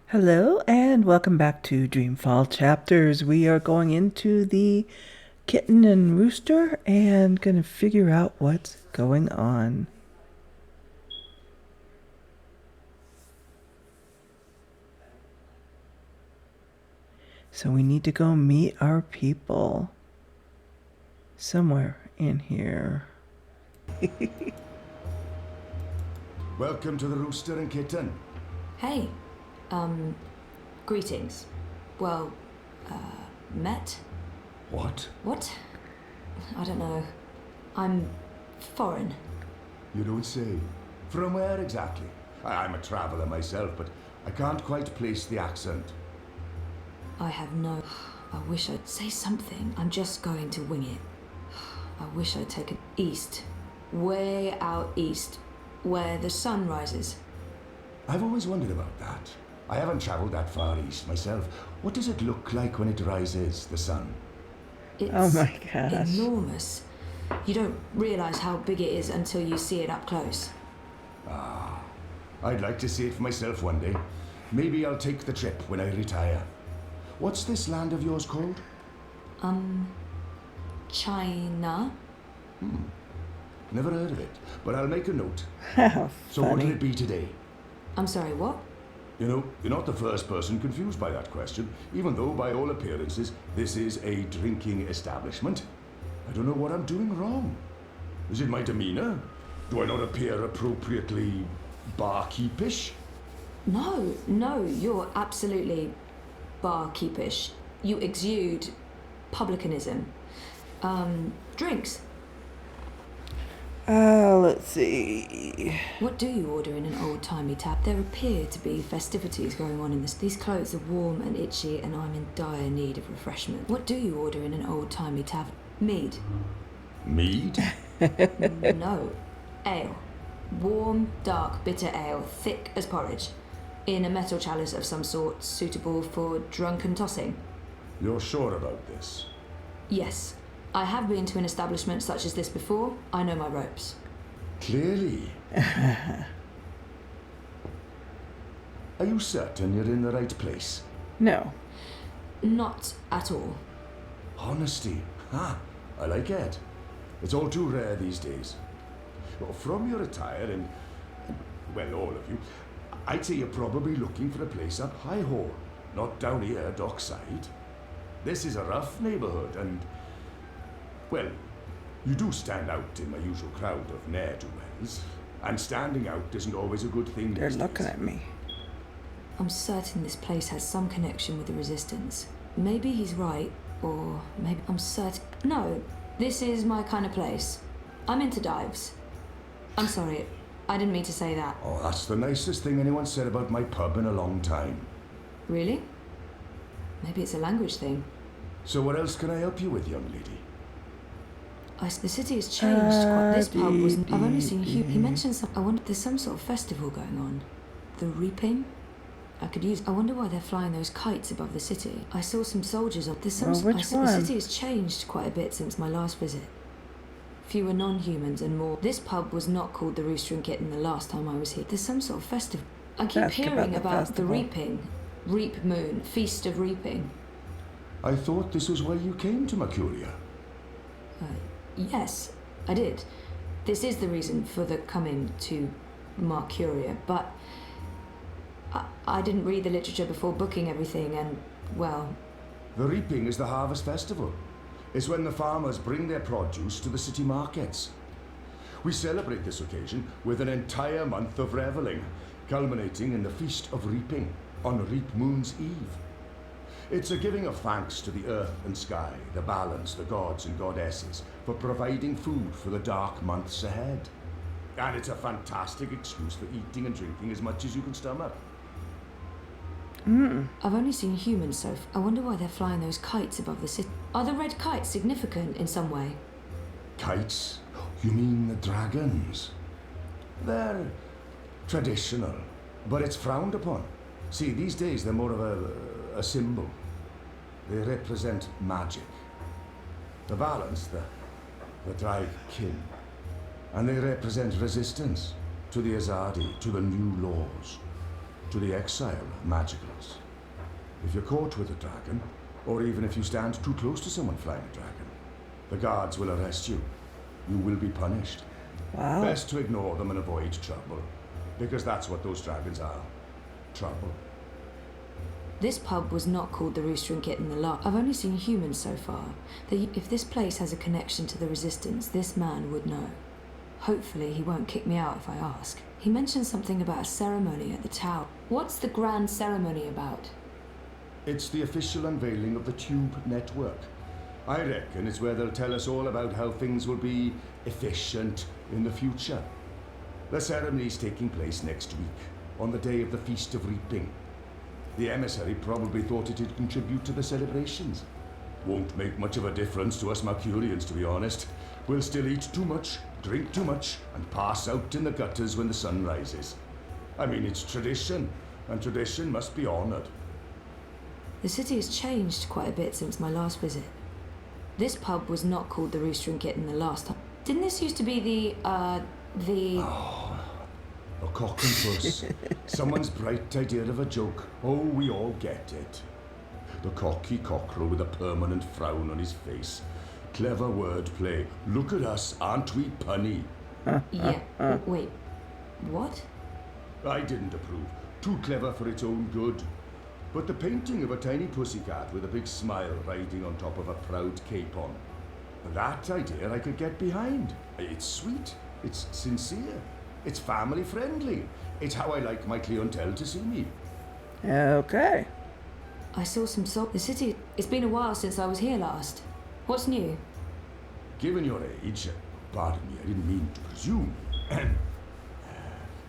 Hello and welcome back to Dreamfall Chapters. We are going into the kitten and rooster and gonna figure out what's going on. So we need to go meet our people somewhere in here. Welcome to the Rooster and Kitten. Hey, greetings. Well, met? What? What? I don't know. I'm foreign. You don't say. From where exactly? I'm a traveller myself, but I can't quite place the accent. I have no... I wish I'd say something. I'm just going to wing it. I wish I'd taken east. Way out east, where the sun rises. I've always wondered about that. I haven't travelled that far east myself. What does it look like when it rises, the sun? It's Oh my gosh. enormous. You don't realise how big it is until you see it up close. I'd like to see it for myself one day. Maybe I'll take the trip when I retire. What's this land of yours called? China? Never heard of it, but I'll make a note. How So what'll funny. it be today? I'm sorry, what? You know, you're not the first person confused by that question, even though, by all appearances, this is a drinking establishment. I don't know what I'm doing wrong. Is it my demeanour? Do I not appear appropriately barkeepish? No, you're absolutely barkeepish. You exude publicanism. Drinks. Let's see. What do you order in an old-timey tap? There appear to be festivities going on in this. These clothes are warm and itchy, and I'm in dire need of refreshment. What do you order in an old-timey tavern? Mead. Mead? No. Ale. Warm, dark, bitter ale, thick as porridge. In a metal chalice of some sort, suitable for drunken tossing. You're sure about this? Yes. I have been to an establishment such as this before. I know my ropes. Clearly. Are you certain you're in the right place? No. Not at all. Honesty. I like it. It's all too rare these days. Well, from your attire and, well, all of you, I'd say you're probably looking for a place up High Hall, not down here, dockside. This is a rough neighbourhood and, well, you do stand out in my usual crowd of ne'er-do-wells, and standing out isn't always a good thing They're these looking days. at me. I'm certain this place has some connection with the Resistance. Maybe he's right, or maybe I'm certain... No, this is my kind of place. I'm into dives. I'm sorry, I didn't mean to say that. Oh, that's the nicest thing anyone said about my pub in a long time. Really? Maybe it's a language thing. So what else can I help you with, young lady? The city has changed quite. This pub was... I've only seen Hugh. He mentioned some... I wonder... There's some sort of festival going on. The Reaping? I could use... I wonder why they're flying those kites above the city. I saw some soldiers on... There's some... Well, which The one? city has changed quite a bit since my last visit. Fewer non-humans and more... This pub was not called the Rooster and Kitten the last time I was here. There's some sort of festival... I keep Ask about hearing the about the festival. Reaping. Reap Moon. Feast of Reaping. I thought this was why you came to Mercuria. Yes, I did. This is the reason for the coming to Mercuria, but I didn't read the literature before booking everything, and, well... The reaping is the harvest festival. It's when the farmers bring their produce to the city markets. We celebrate this occasion with an entire month of revelling, culminating in the Feast of Reaping on Reap Moon's Eve. It's a giving of thanks to the earth and sky, the balance, the gods and goddesses, for providing food for the dark months ahead. And it's a fantastic excuse for eating and drinking as much as you can stomach. I've only seen humans so I wonder why they're flying those kites above the city. Are the red kites significant in some way? Kites? You mean the dragons? They're traditional, but it's frowned upon. See, these days they're more of a symbol. They represent magic. The balance, the drive kin. And they represent resistance to the Azadi, to the new laws. to the exile magicals. If you're caught with a dragon, or even if you stand too close to someone flying a dragon, the guards will arrest you. You will be punished. Wow. Best to ignore them and avoid trouble, because that's what those dragons are. Trouble. This pub was not called the Rooster and Kitten the last. I've only seen humans so far. If this place has a connection to the Resistance, this man would know. Hopefully he won't kick me out if I ask. He mentioned something about a ceremony at the tower. What's the grand ceremony about? It's the official unveiling of the Tube network. I reckon it's where they'll tell us all about how things will be efficient in the future. The ceremony's taking place next week, on the day of the Feast of Reaping. The emissary probably thought it'd contribute to the celebrations. Won't make much of a difference to us Mercurians, to be honest. We'll still eat too much, drink too much, and pass out in the gutters when the sun rises. I mean, it's tradition, and tradition must be honoured. The city has changed quite a bit since my last visit. This pub was not called the Rooster and Kitten the last time. Didn't this used to be the A cock and puss. Someone's bright idea of a joke. Oh, we all get it. The cocky cockerel with a permanent frown on his face. Clever wordplay. Look at us, aren't we punny? Yeah. Wait. What? I didn't approve. Too clever for its own good. But the painting of a tiny pussycat with a big smile riding on top of a proud capon. That idea I could get behind. It's sweet. It's sincere. It's family friendly. It's how I like my clientele to see me. Okay. I saw some the city. It's been a while since I was here last. What's new? Given your age, pardon me, I didn't mean to presume.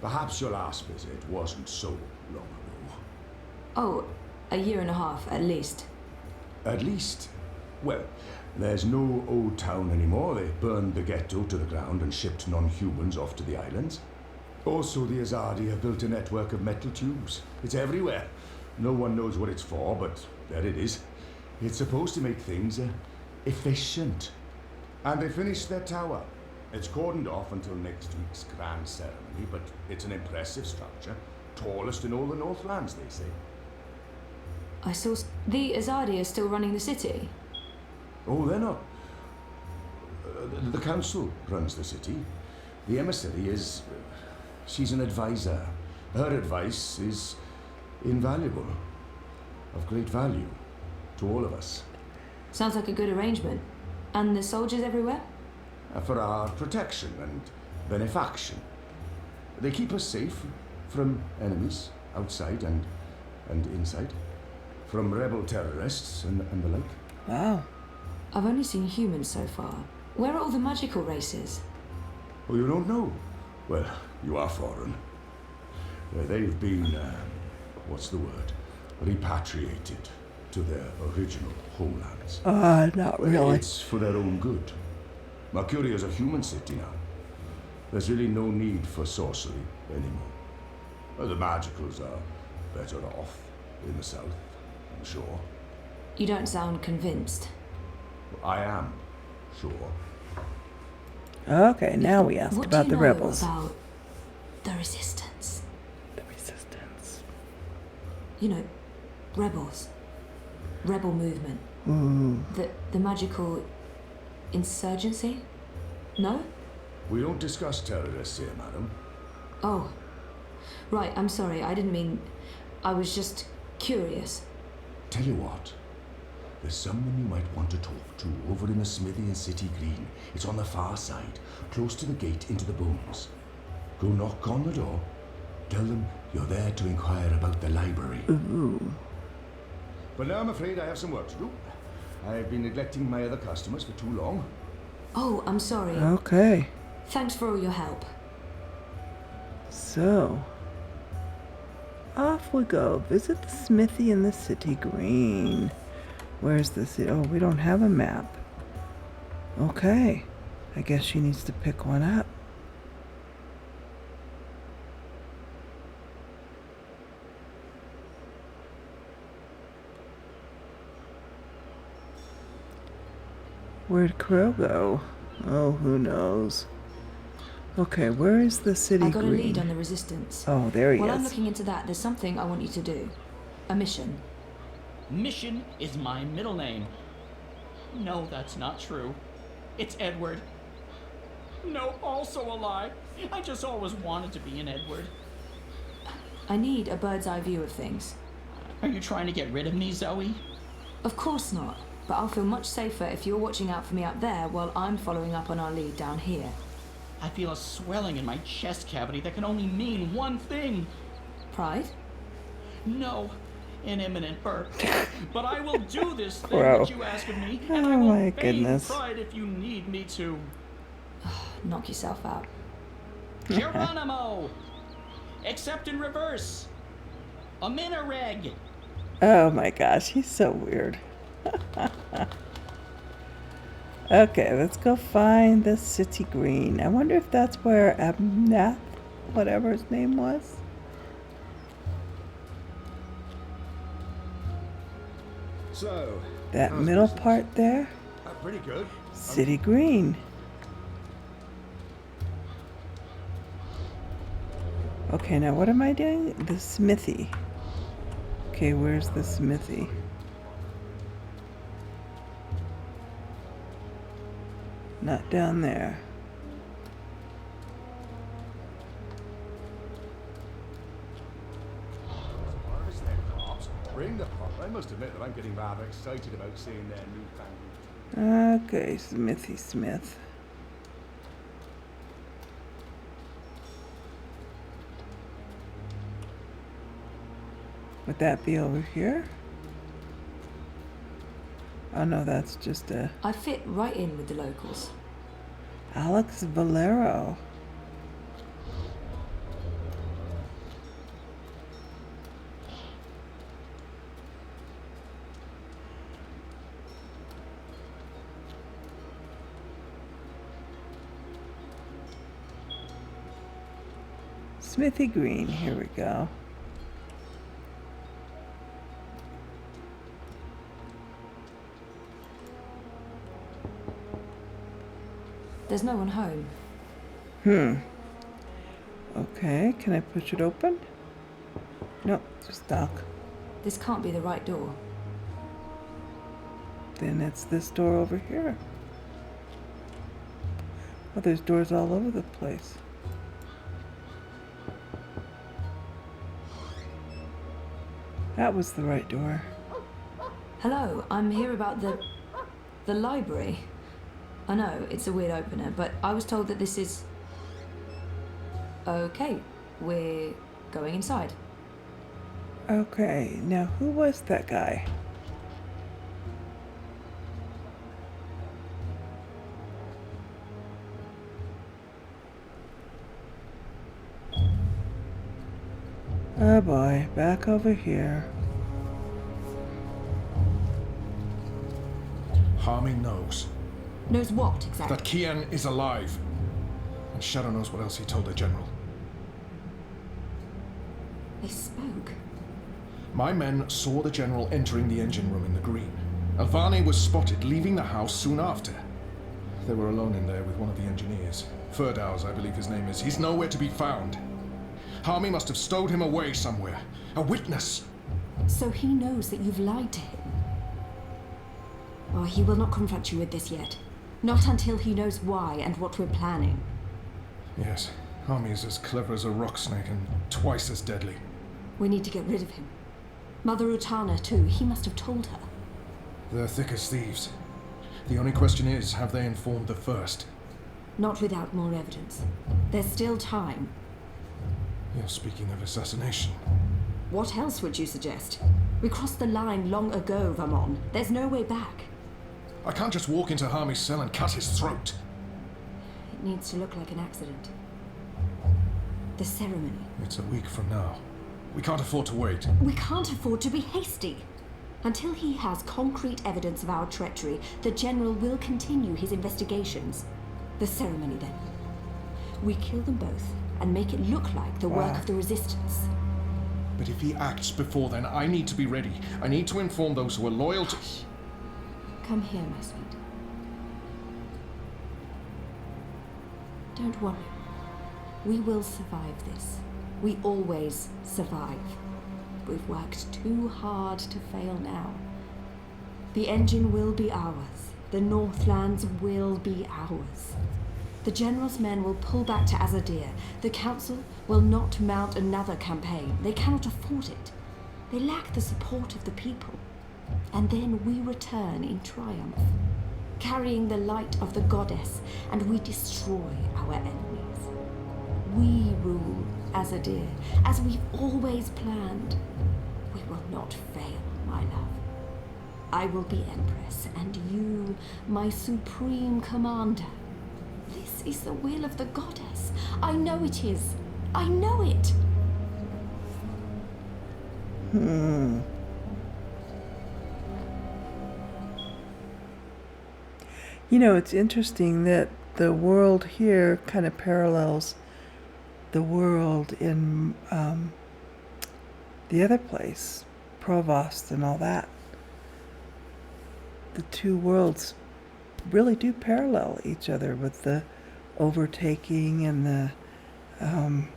Perhaps your last visit wasn't so long ago. Oh, a year and a half at least. At least? Well, there's no old town anymore. They burned the ghetto to the ground and shipped non-humans off to the islands. Also, the Azadi have built a network of metal tubes. It's everywhere. No one knows what it's for, but there it is. It's supposed to make things efficient. And they finished their tower. It's cordoned off until next week's grand ceremony, but it's an impressive structure. Tallest in all the Northlands, they say. I saw the Azadi are still running the city. Oh, they're not. The council runs the city. The emissary is... she's an advisor. Her advice is invaluable. Of great value to all of us. Sounds like a good arrangement. And the soldiers everywhere? For our protection and benefaction. They keep us safe from enemies outside and inside. From rebel terrorists and the like. Wow. I've only seen humans so far. Where are all the magical races? Oh, you don't know? Well, you are foreign. They've been, what's the word? Repatriated to their original homelands. Not really. It's for their own good. Mercuria is a human city now. There's really no need for sorcery anymore. The magicals are better off in the south, I'm sure. You don't sound convinced. I am sure. Okay, now we ask What about do the you know rebels. about the Resistance? The Resistance. You know, rebels. Rebel movement. The magical insurgency? No? We don't discuss terrorists here, madam. Oh. Right, I'm sorry. I didn't mean... I was just curious. Tell you what. There's someone you might want to talk to over in the smithy in City Green. It's on the far side, close to the gate into the bones. Go knock on the door. Tell them you're there to inquire about the library. Ooh. But now I'm afraid I have some work to do. I've been neglecting my other customers for too long. Oh, I'm sorry. Okay. Thanks for all your help. So, off we go. Visit the smithy in the City Green. Where's the city? Oh, we don't have a map. Okay. I guess she needs to pick one up. Where'd Crow go? Oh, who knows? Okay, where is the city I got green? a lead on the resistance. Oh, there he While is. I'm looking into that, there's something I want you to do. A mission. Mission is my middle name. No, that's not true. It's Edward. No, also a lie. I just always wanted to be an Edward. I need a bird's eye view of things. Are you trying to get rid of me, Zoe? Of course not, but I'll feel much safer if you're watching out for me up there while I'm following up on our lead down here. I feel a swelling in my chest cavity that can only mean one thing. Pride? No, an imminent burp. But I will do this thing Bro. that you ask of me, and Oh I will my feign goodness. pride if you need me to. Knock yourself out. Geronimo! Except in reverse. A Minareg. Oh my gosh, he's so weird. Okay, let's go find the city green. I wonder if that's where Abnath, whatever his name was. So, That how's middle business? part there, Pretty good. city green. Okay, now what am I doing? The smithy. Okay, where's the smithy? Not down there. Harvest their crops, bring the crop. I must admit that I'm getting rather excited about seeing their newfangled. Okay, Smithy Smith. Would that be over here? Oh no, that's just a I fit right in with the locals. Alex Valero. Smithy Green, here we go. There's no one home. Okay, can I push it open? Nope, it's stuck. This can't be the right door. Then it's this door over here. Oh, there's doors all over the place. That was the right door. Hello, I'm here about the library. I know, it's a weird opener, but I was told that this is... Okay, we're going inside. Okay, now who was that guy? Oh boy, back over here. Harmy knows Knows what, exactly? that Kian is alive. And Shadow knows what else he told the General. They spoke. My men saw the General entering the engine room in the green. Alvane was spotted leaving the house soon after. They were alone in there with one of the engineers. Ferdows, I believe his name is. He's nowhere to be found. Harmy must have stowed him away somewhere. A witness! So he knows that you've lied to him. Oh, he will not confront you with this yet. Not until he knows why and what we're planning. Yes, Harmy is as clever as a rock snake and twice as deadly. We need to get rid of him. Mother Utana, too. He must have told her. They're thick as thieves. The only question is, have they informed the first? Not without more evidence. There's still time. You're speaking of assassination. What else would you suggest? We crossed the line long ago, Vamon. There's no way back. I can't just walk into Harmy's cell and cut his throat. It needs to look like an accident. The ceremony. It's a week from now. We can't afford to wait. We can't afford to be hasty. Until he has concrete evidence of our treachery, the General will continue his investigations. The ceremony, then. We kill them both and make it look like the work of the Resistance. But if he acts before then, I need to be ready. I need to inform those who are loyal to... Come here, my sweet. Don't worry. We will survive this. We always survive. We've worked too hard to fail now. The engine will be ours. The Northlands will be ours. The General's men will pull back to Azadir. The Council will not mount another campaign. They cannot afford it. They lack the support of the people. And then we return in triumph, carrying the light of the goddess, and we destroy our enemies. We rule Azadir, as we've always planned. We will not fail, my love. I will be Empress, and you, my supreme commander. This is the will of the goddess. I know it is. I know it. You know, it's interesting that the world here kind of parallels the world in the other place, Provost and all that. The two worlds really do parallel each other with the overtaking and the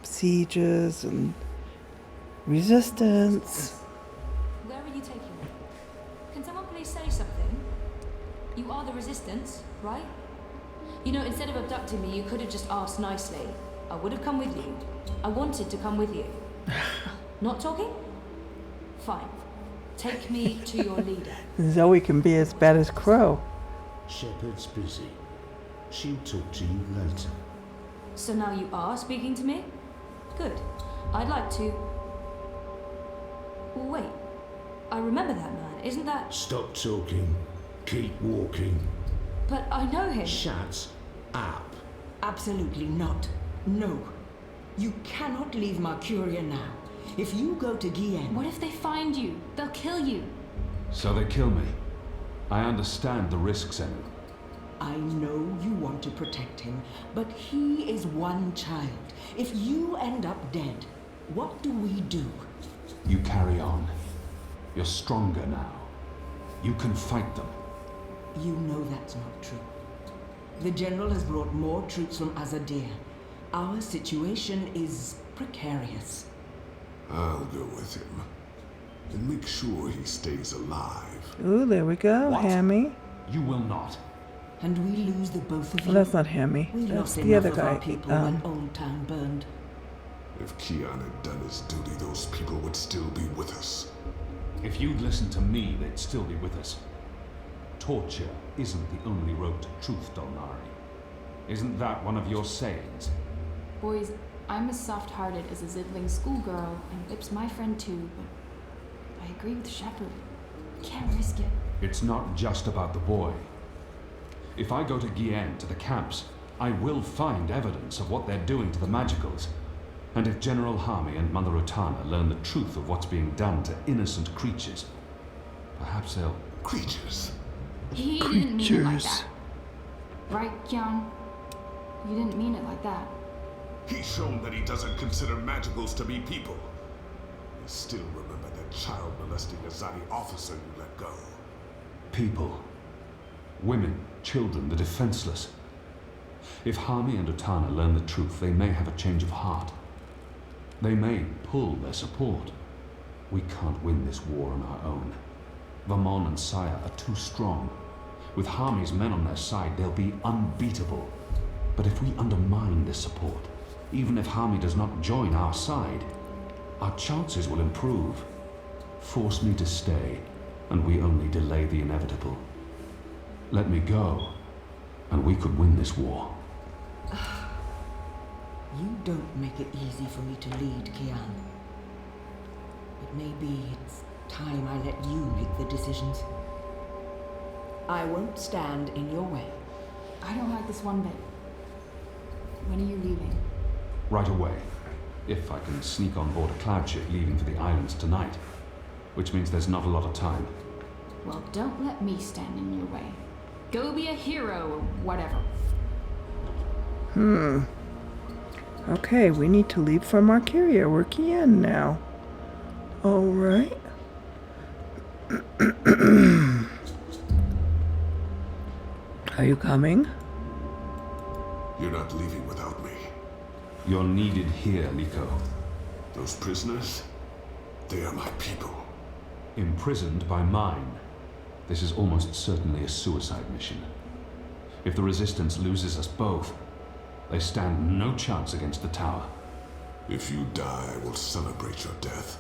sieges and resistance. Where are you taking me? Can someone please say something? You are the Resistance, right? You know, instead of abducting me, you could have just asked nicely. I would have come with you. I wanted to come with you. Not talking? Fine. Take me to your leader. Zoe can be as bad as Crow. Shepard's busy. She'll talk to you later. So now you are speaking to me? Good. I'd like to... Wait. I remember that man. Isn't that... Stop talking. Keep walking. But I know him. Shut up. Absolutely not. No. You cannot leave Mercuria now. If you go to Guillen... What if they find you? They'll kill you. So they kill me. I understand the risks, Enu. I know you want to protect him, but he is one child. If you end up dead, what do we do? You carry on. You're stronger now. You can fight them. You know that's not true. The General has brought more troops from Azadir. Our situation is precarious. I'll go with him and make sure he stays alive. Ooh, there we go, What? Hammy. You will not. And we lose the both of you. Well, that's not Hammy. We That's lost the enough other of our guy. people when Old Town burned. If Kian had done his duty, those people would still be with us. If you'd listened to me, they'd still be with us. Torture isn't the only road to truth, Dolnari. Isn't that one of your sayings? Boys, I'm as soft-hearted as a ziddling schoolgirl, and Lip's my friend too, but I agree with Shepard. Can't risk it. It's not just about the boy. If I go to Guillen, to the camps, I will find evidence of what they're doing to the magicals. And if General Harmy and Mother Utana learn the truth of what's being done to innocent creatures, perhaps they'll... Creatures. He didn't mean it like Creatures. that. Right, Kian? You didn't mean it like that. He's shown that he doesn't consider magicals to be people. I still remember that child molesting Azadi officer you let go. People. Women, children, the defenseless. If Harmy and Utana learn the truth, they may have a change of heart. They may pull their support. We can't win this war on our own. Vamon and Saya are too strong. With Harmy's men on their side, they'll be unbeatable. But if we undermine this support, even if Harmy does not join our side, our chances will improve. Force me to stay, and we only delay the inevitable. Let me go, and we could win this war. You don't make it easy for me to lead, Kian. But maybe it's time I let you make the decisions. I won't stand in your way. I don't like this one bit. When are you leaving? Right away, if I can sneak on board a cloud ship leaving for the islands tonight, which means there's not a lot of time. Well, don't let me stand in your way. Go be a hero or whatever. Okay, we need to leave for Marcaria. We're Kian now. Alright. Are you coming? You're not leaving without me. You're needed here, Liko. Those prisoners, they are my people. Imprisoned by mine. This is almost certainly a suicide mission. If the Resistance loses us both, they stand no chance against the tower. If you die, I will celebrate your death.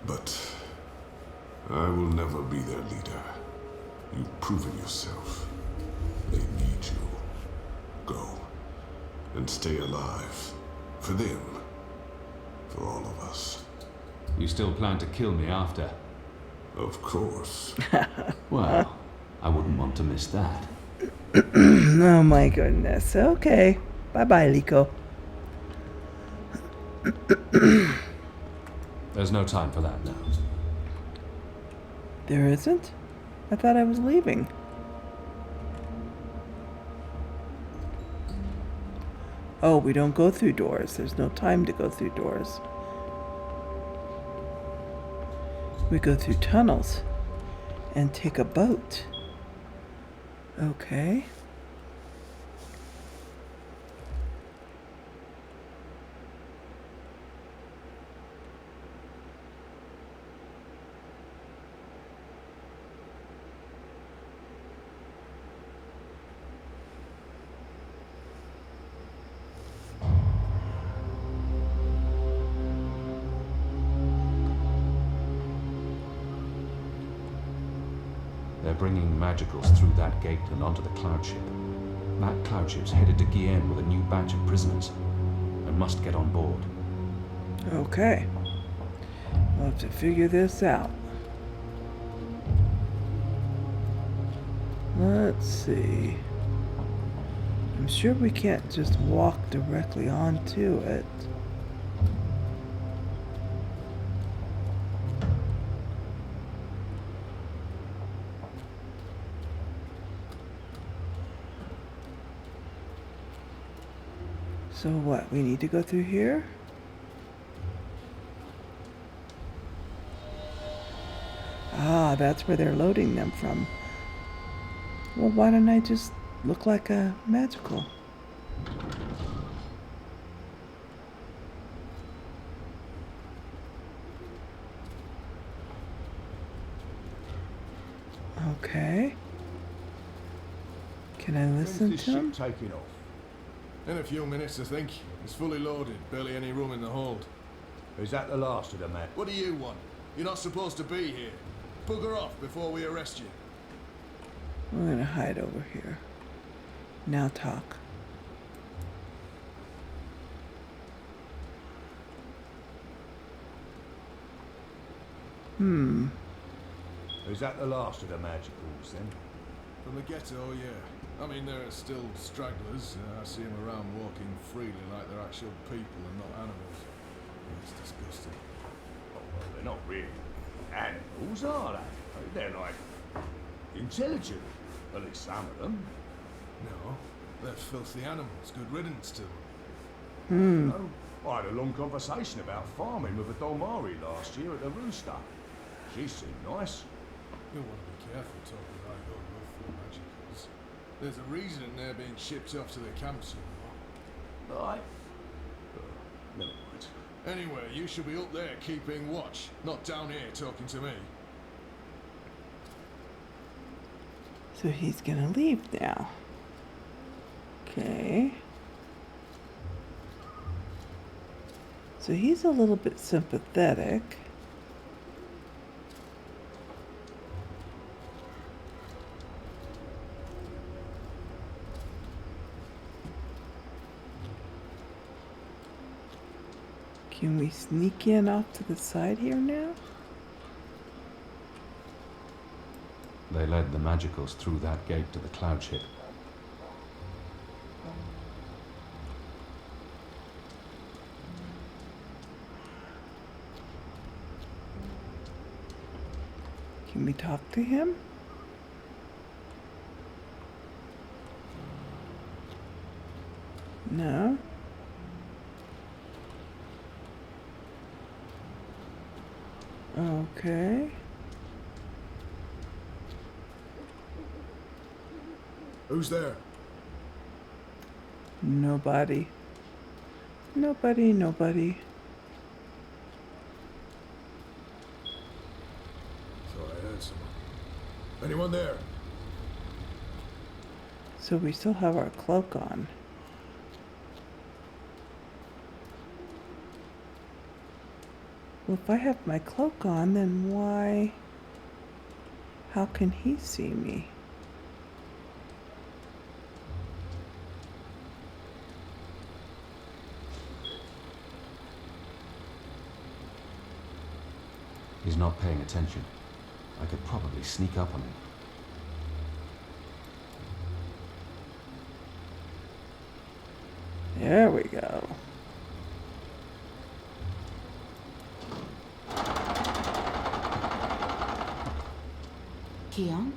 But I will never be their leader. You've proven yourself. They need you. Go. And stay alive. For them. For all of us. You still plan to kill me after? Of course. Well, I wouldn't want to miss that. Oh my goodness. Okay. Bye-bye, Liko. There's no time for that now. There isn't? I thought I was leaving. Oh, we don't go through doors. There's no time to go through doors. We go through tunnels and take a boat. Okay. They're bringing magicals through that gate and onto the cloud ship. That cloud ship's headed to Kian with a new batch of prisoners. I must get on board. Okay. We'll have to figure this out. Let's see. I'm sure we can't just walk directly onto it. So what, we need to go through here? Ah, that's where they're loading them from. Well, why don't I just look like a magical? Okay. Can I listen When's to this him? ship taking off? In a few minutes, I think. It's fully loaded, barely any room in the hold. Is that the last of the men? What do you want? You're not supposed to be here. Bugger off before we arrest you. We're gonna hide over here. Now talk. Is that the last of the magicals then? From the ghetto, yeah. I mean, there are still stragglers. I see them around walking freely like they're actual people and not animals. It's disgusting. Oh, well, they're not really animals, are they? They're like intelligent. At least some of them. No, they're filthy animals. Good riddance to them. No? I had a long conversation about farming with a Dolmari last year at the Rooster. She seemed nice. You'll want to be careful talking like your love for magicals. There's a reason they're being shipped off to the camps, you know. Right. Never mind. Anyway, you should be up there keeping watch, not down here talking to me. So he's gonna leave now. Okay. So he's a little bit sympathetic. Can we sneak in off to the side here now? They led the magicals through that gate to the cloud ship. Can we talk to him? No. Okay. Who's there? Nobody. Nobody, nobody. So I heard someone. Anyone there? So we still have our cloak on. Well, if I have my cloak on, then why? How can he see me? He's not paying attention. I could probably sneak up on him. There we go. Kian?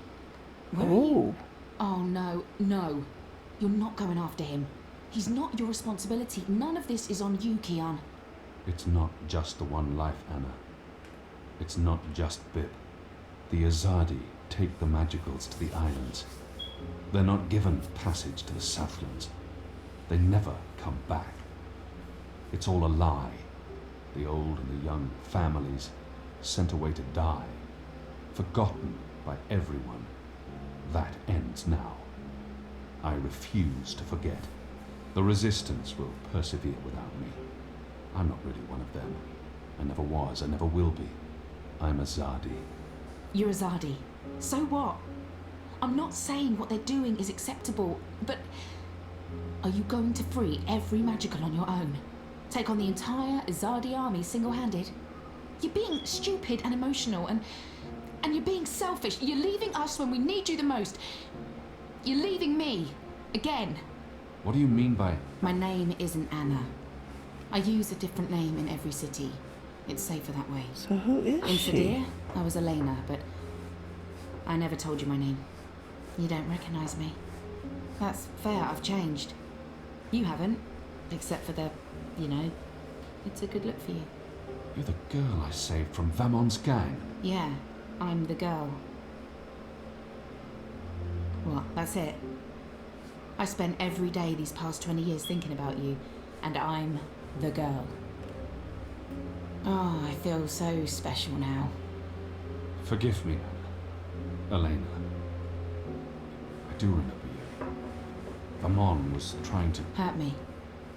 Where are you? Oh, Oh, no, no. You're not going after him. He's not your responsibility. None of this is on you, Kian. It's not just the one life, Anna. It's not just Bip. The Azadi take the magicals to the islands. They're not given passage to the Southlands. They never come back. It's all a lie. The old and the young families sent away to die, forgotten by everyone. That ends now. I refuse to forget. The Resistance will persevere without me. I'm not really one of them. I never was, I never will be. I'm Azadi. You're Azadi. So what? I'm not saying what they're doing is acceptable, but are you going to free every magical on your own? Take on the entire Azadi army single-handed? You're being stupid and emotional, and you're being selfish. You're leaving us when we need you the most. You're leaving me. Again. What do you mean by... My name isn't Anna. I use a different name in every city. It's safer that way. so who is In she? Sadir, I was Elena, but I never told you my name. You don't recognize me. That's fair, I've changed. You haven't, except for the, you know, it's a good look for you. You're the girl I saved from Vamon's gang. Yeah, I'm the girl. What, that's it? I spent every day these past 20 years thinking about you, and I'm the girl. Oh, I feel so special now. Forgive me, Elena. I do remember you. Vamon was trying to... Hurt me.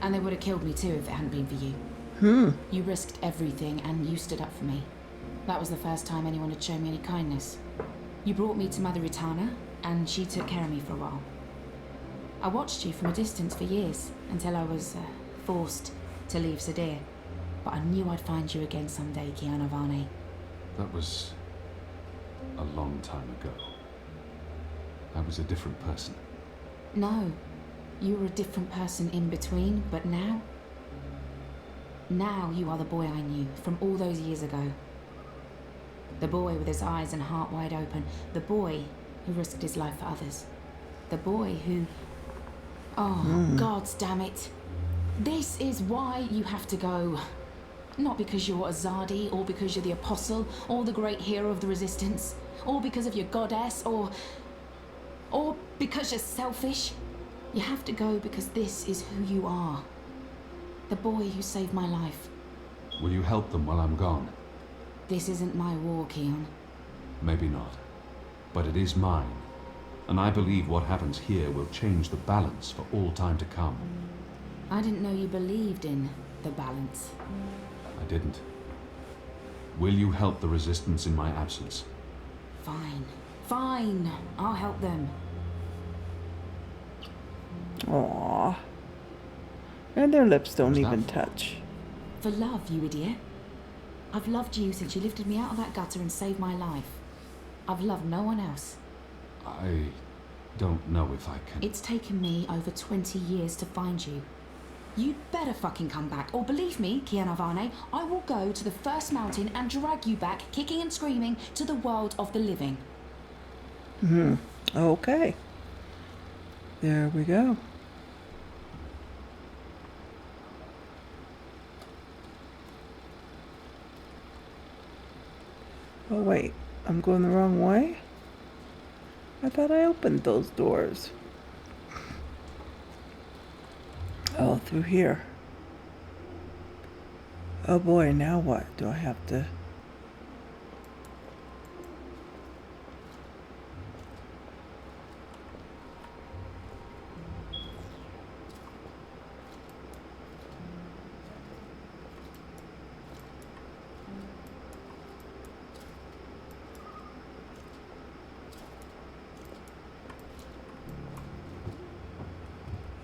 And they would have killed me too if it hadn't been for you. You risked everything and you stood up for me. That was the first time anyone had shown me any kindness. You brought me to Mother Itana, and she took care of me for a while. I watched you from a distance for years, until I was forced to leave Sadir. But I knew I'd find you again someday, Kian Alvane. That was... a long time ago. I was a different person. No, you were a different person in between, but now... Now you are the boy I knew from all those years ago. The boy with his eyes and heart wide open. The boy who risked his life for others. The boy who... Oh, gods damn it. This is why you have to go. Not because you're Azadi, or because you're the Apostle, or the great hero of the Resistance, or because of your goddess, or because you're selfish. You have to go because this is who you are. The boy who saved my life. Will you help them while I'm gone? This isn't my war, Kian. Maybe not. But it is mine. And I believe what happens here will change the balance for all time to come. I didn't know you believed in the balance. I didn't. Will you help the Resistance in my absence? Fine. Fine. I'll help them. Aww. And their lips don't What's that even for? touch. For love, you idiot. I've loved you since you lifted me out of that gutter and saved my life. I've loved no one else. I don't know if I can... It's taken me over 20 years to find you. You'd better fucking come back, or believe me, Kian Alvane, I will go to the first mountain and drag you back, kicking and screaming, to the world of the living. Okay. There we go. Oh wait, I'm going the wrong way? I thought I opened those doors. Oh, through here. Oh boy, now what? Do I have to...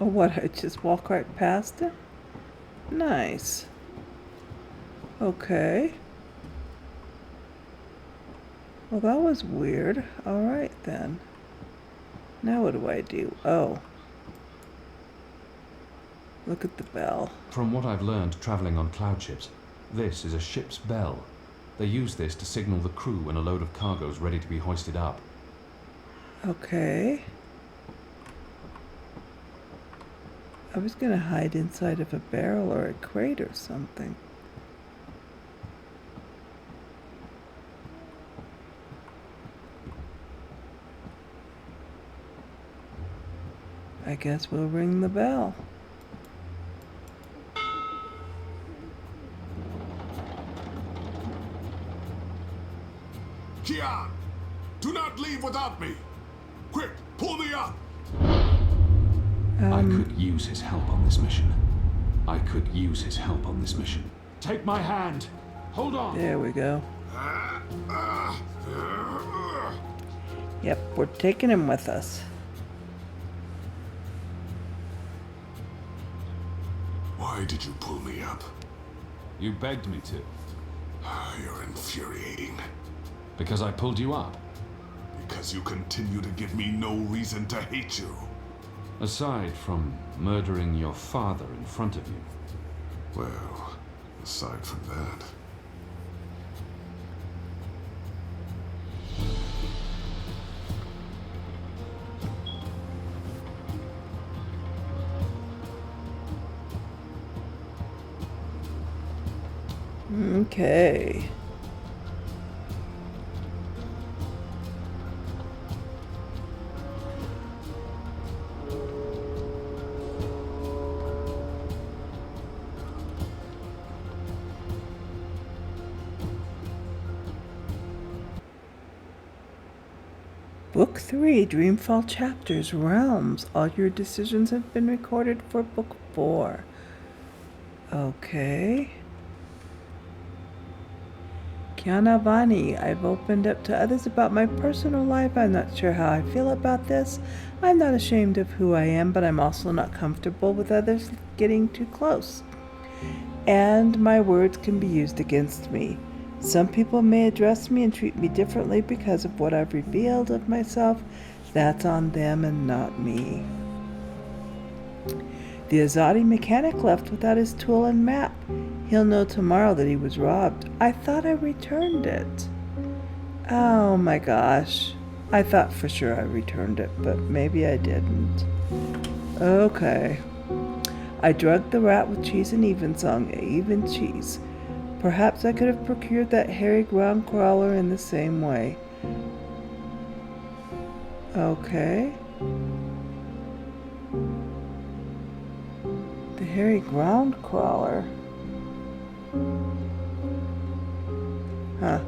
Oh, what? I just walk right past it? Nice. Okay. Well, that was weird. Alright then. Now what do I do? Oh. Look at the bell. From what I've learned traveling on cloud ships, this is a ship's bell. They use this to signal the crew when a load of cargo's ready to be hoisted up. Okay. I was gonna hide inside of a barrel or a crate or something. I guess we'll ring the bell. Kian! Do not leave without me! Quick, pull me up! I could use his help on this mission. Take my hand! Hold on! There we go. Yep, we're taking him with us. Why did you pull me up? You begged me to. You're infuriating. Because I pulled you up. Because you continue to give me no reason to hate you. Aside from murdering your father in front of you. Well, aside from that... Okay. Book 3, Dreamfall Chapters, Realms. All your decisions have been recorded for Book 4. Okay. Kian Alvane, I've opened up to others about my personal life. I'm not sure how I feel about this. I'm not ashamed of who I am, but I'm also not comfortable with others getting too close. And my words can be used against me. Some people may address me and treat me differently because of what I've revealed of myself. That's on them and not me. The Azadi mechanic left without his tool and map. He'll know tomorrow that he was robbed. I thought I returned it. Oh my gosh. I thought for sure I returned it, but maybe I didn't. Okay. I drugged the rat with cheese and evensong, even cheese. Perhaps I could have procured that hairy ground crawler in the same way. Okay. The hairy ground crawler. Huh.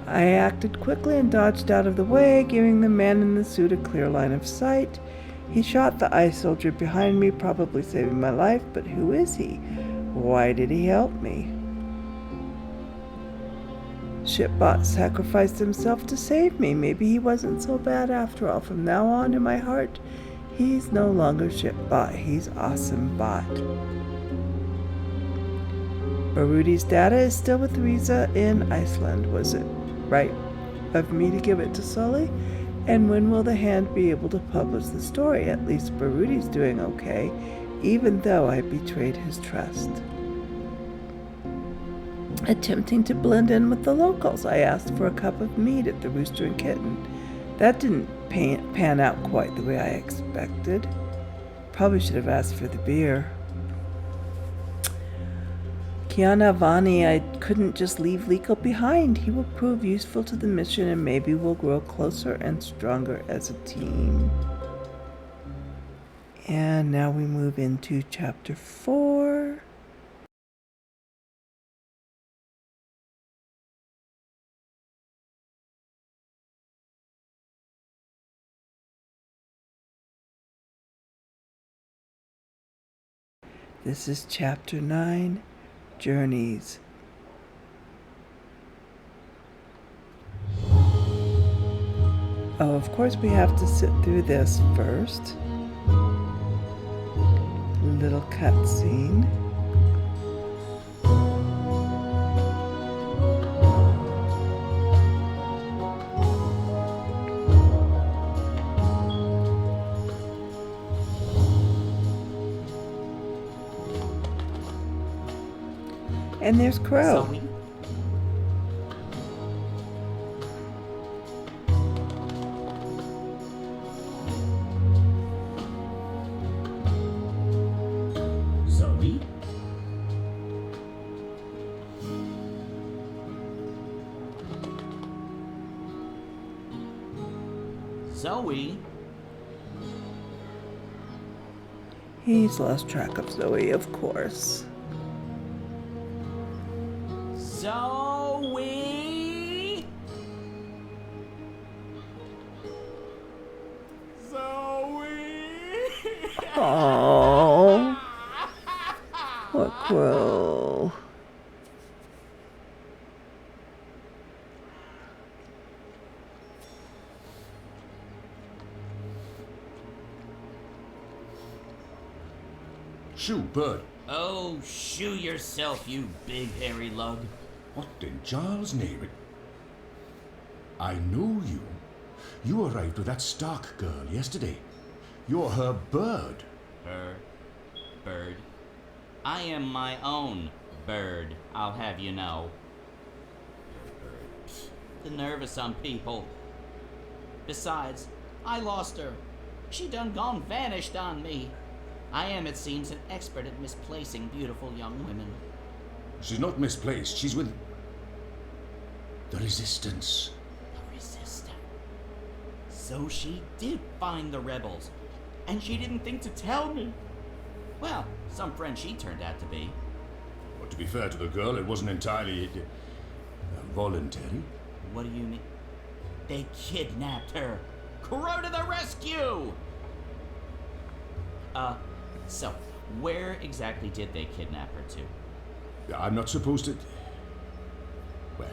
I acted quickly and dodged out of the way, giving the man in the suit a clear line of sight. He shot the eye soldier behind me, probably saving my life, but who is he? Why did he help me? Shipbot sacrificed himself to save me. Maybe he wasn't so bad after all. From now on, in my heart, he's no longer Shipbot. He's Awesome Bot. Barudi's data is still with Riza in Iceland. Was it right of me to give it to Sully? And when will the Hand be able to publish the story? At least Barudi's doing okay, even though I betrayed his trust. Attempting to blend in with the locals, I asked for a cup of mead at the Rooster and Kitten. That didn't pan out quite the way I expected. Probably should have asked for the beer. Kian Alvane, I couldn't just leave Liko behind. He will prove useful to the mission and maybe we'll grow closer and stronger as a team. And now we move into chapter 4. This is Chapter 9, Journeys. Oh, of course we have to sit through this first. Little cutscene. And there's Crow. Zoe? Zoe? Zoe? He's lost track of Zoe, of course. Zoe? Zoe? Oh, what Crow. Shoo, bird. Oh, shoo yourself, you big hairy lug. What in Charles' name? I know you. You arrived with that Stark girl yesterday. You're her bird. Her bird. I am my own bird, I'll have you know. Psst, the nerve of some people. Besides, I lost her. She done gone vanished on me. I am, it seems, an expert at misplacing beautiful young women. She's not misplaced. She's with the Resistance. The Resistance. So she did find the rebels, and she didn't think to tell me. Well, some friend she turned out to be. Well, to be fair to the girl, it wasn't entirely voluntary. What do you mean? They kidnapped her. Crow to the rescue! So, where exactly did they kidnap her to? I'm not supposed to... Well,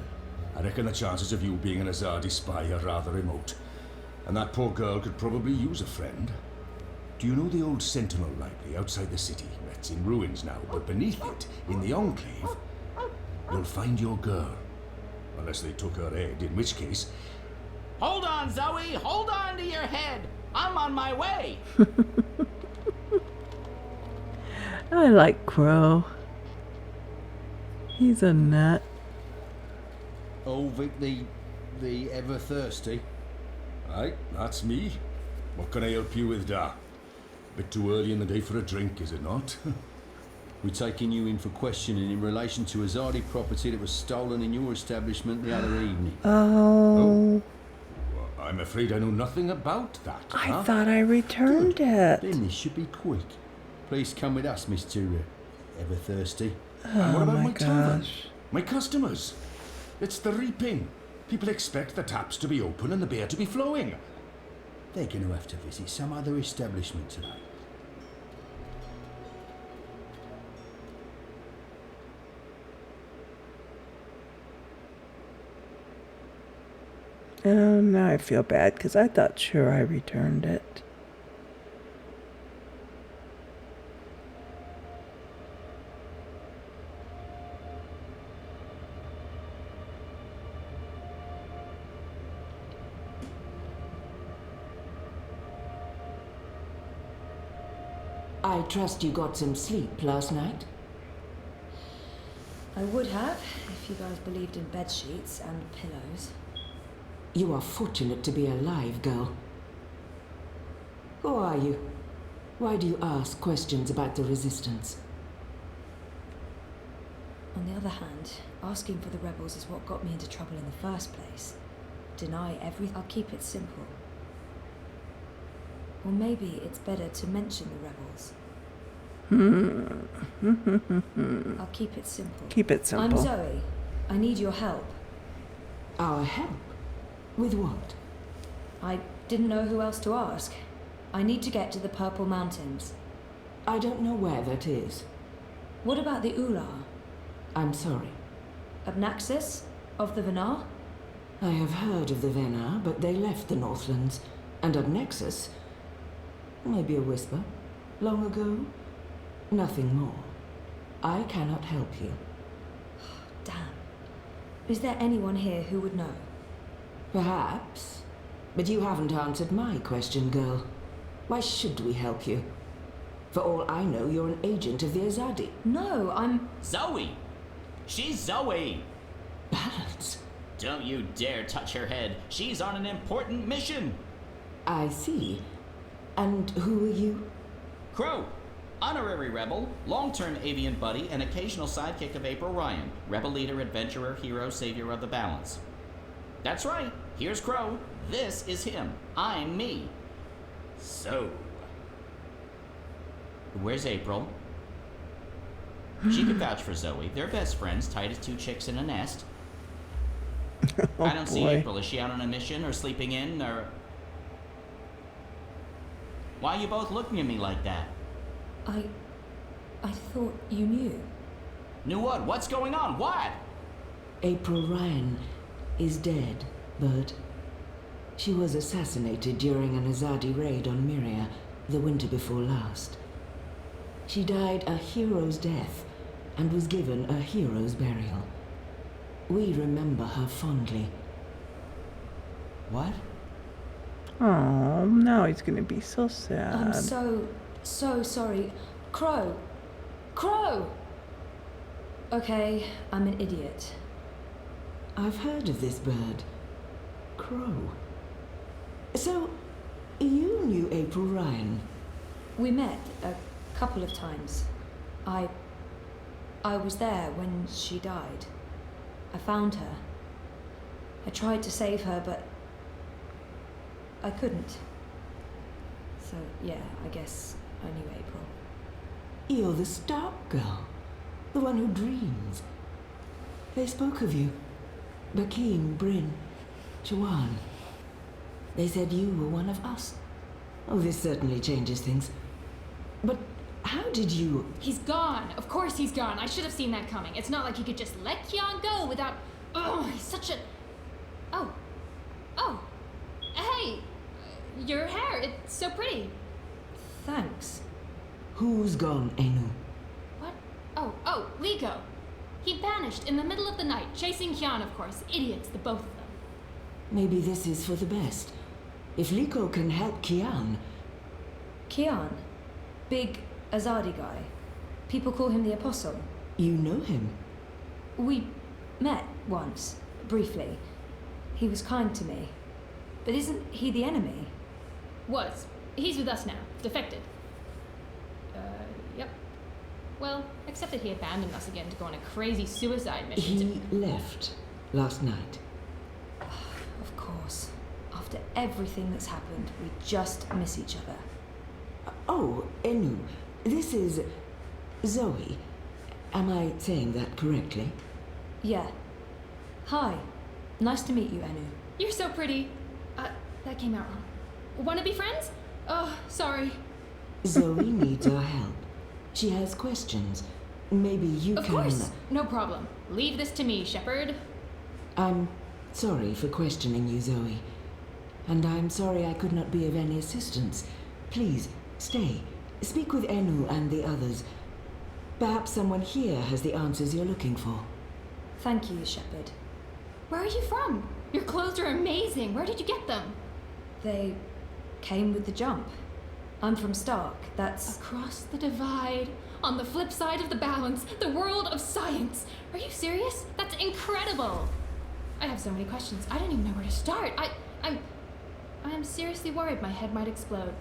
I reckon the chances of you being an Azadi spy are rather remote. And that poor girl could probably use a friend. Do you know the old Sentinel library outside the city? It's in ruins now, but beneath it, in the Enclave, you'll find your girl. Unless they took her head, in which case... Hold on, Zoe! Hold on to your head! I'm on my way! I like Crow. He's a nut. Oh, Vic, the ever thirsty. Aye, that's me. What can I help you with, Da? Bit too early in the day for a drink, is it not? We're taking you in for questioning in relation to Azadi property that was stolen in your establishment the other evening. Oh. Well, I'm afraid I know nothing about that. I thought I returned it. Then this should be quick. Please come with us, Mr. Ever Thirsty. And what about my my tavern? gosh. My customers? It's the reaping. People expect the taps to be open and the beer to be flowing. They're going to have to visit some other establishment today. Oh, now I feel bad because I thought sure I returned it. I trust you got some sleep last night? I would have, if you guys believed in bed sheets and pillows. You are fortunate to be alive, girl. Who are you? Why do you ask questions about the Resistance? On the other hand, asking for the rebels is what got me into trouble in the first place. Deny everything. I'll keep it simple. Or maybe it's better to mention the rebels. I'll keep it simple. Keep it simple. I'm Zoe. I need your help. Our help? With what? I didn't know who else to ask. I need to get to the Purple Mountains. I don't know where that is. What about the Ula? I'm sorry. Abnaxis? Of the Venar? I have heard of the Venar, but they left the Northlands. And Abnexus? Maybe a whisper. Long ago? Nothing more. I cannot help you. Damn. Is there anyone here who would know? Perhaps. But you haven't answered my question, girl. Why should we help you? For all I know, you're an agent of the Azadi. No, I'm... Zoe! She's Zoe! Balance. Don't you dare touch her head. She's on an important mission. I see. And who are you? Crow, honorary rebel, long-term avian buddy, and occasional sidekick of April Ryan, rebel leader, adventurer, hero, savior of the balance. That's right, here's Crow. This is him. I'm me. So, where's April? She could vouch for Zoe. They're best friends, tight as two chicks in a nest. Oh, I don't see boy. April. Is she out on a mission or sleeping in or... Why are you both looking at me like that? I thought you knew. Knew what? What's going on? What? April Ryan is dead, Bird. She was assassinated during an Azadi raid on Myria the winter before last. She died a hero's death and was given a hero's burial. We remember her fondly. What? Oh, now he's gonna be so sad. I'm so sorry. Crow! Crow! Okay, I'm an idiot. I've heard of this bird. Crow. So, you knew April Ryan? We met a couple of times. I was there when she died. I found her. I tried to save her, but I couldn't. So, yeah, I guess I knew April. You're the Stark girl. The one who dreams. They spoke of you. Bakim, Bryn, Chuan. They said you were one of us. Oh, this certainly changes things. But how did you... He's gone. Of course he's gone. I should have seen that coming. It's not like he could just let Kian go without... Oh, he's such a... Oh. Hey! Your hair, it's so pretty. Thanks. Who's gone, Enu? What? Oh, Liko. He vanished in the middle of the night, chasing Kian, of course. Idiots, the both of them. Maybe this is for the best. If Liko can help Kian... Kian. Big Azadi guy. People call him the Apostle. You know him? We met once, briefly. He was kind to me. But isn't he the enemy? Was. He's with us now. Defected. Yep. Well, except that he abandoned us again to go on a crazy suicide mission He left last night. Of course. After everything that's happened, we just miss each other. Oh, Enu, this is Zoe. Am I saying that correctly? Yeah. Hi. Nice to meet you, Enu. You're so pretty. That came out wrong. Wanna be friends? Oh, sorry. Zoe needs our help. She has questions. Maybe you Of can... course. No problem. Leave this to me, Shepard. I'm sorry for questioning you, Zoe. And I'm sorry I could not be of any assistance. Please, stay. Speak with Enu and the others. Perhaps someone here has the answers you're looking for. Thank you, Shepard. Where are you from? Your clothes are amazing. Where did you get them? They came with the jump. I'm from Stark. That's... Across the divide, on the flip side of the balance, the world of science. Are you serious? That's incredible. I have so many questions. I don't even know where to start. I'm seriously worried my head might explode.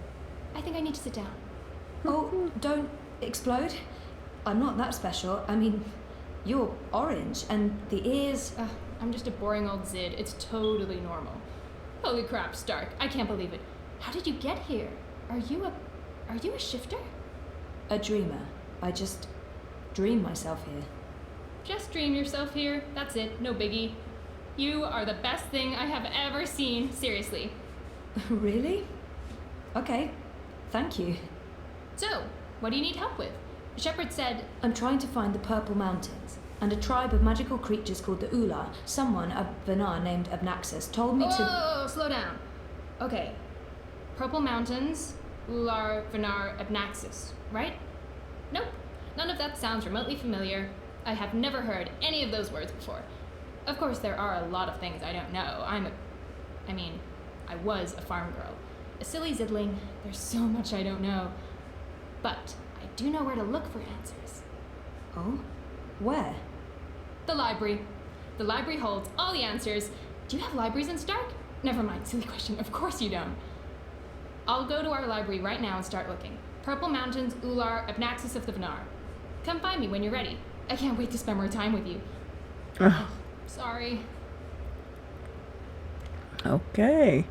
I think I need to sit down. Oh, don't explode. I'm not that special. I mean, you're orange, and the ears... I'm just a boring old Zid. It's totally normal. Holy crap, Stark. I can't believe it. How did you get here? Are you a shifter? A dreamer. I just dream myself here. Just dream yourself here. That's it. No biggie. You are the best thing I have ever seen. Seriously. Really? Okay. Thank you. So, what do you need help with? Shepard said... I'm trying to find the Purple Mountains, and a tribe of magical creatures called the Ular. Someone, a Vanar named Abnaxus, told me to... Oh, slow down. Okay. Purple Mountains, Ular, Vanar, Abnaxus, right? Nope. None of that sounds remotely familiar. I have never heard any of those words before. Of course, there are a lot of things I don't know. I was a farm girl. A silly zidling. There's so much I don't know. But I do know where to look for answers. Oh? Where? The library. The library holds all the answers. Do you have libraries in Stark? Never mind, silly question. Of course you don't. I'll go to our library right now and start looking. Purple Mountains, Ular, Abnaxus of the Vanar. Come find me when you're ready. I can't wait to spend more time with you. Sorry. Okay.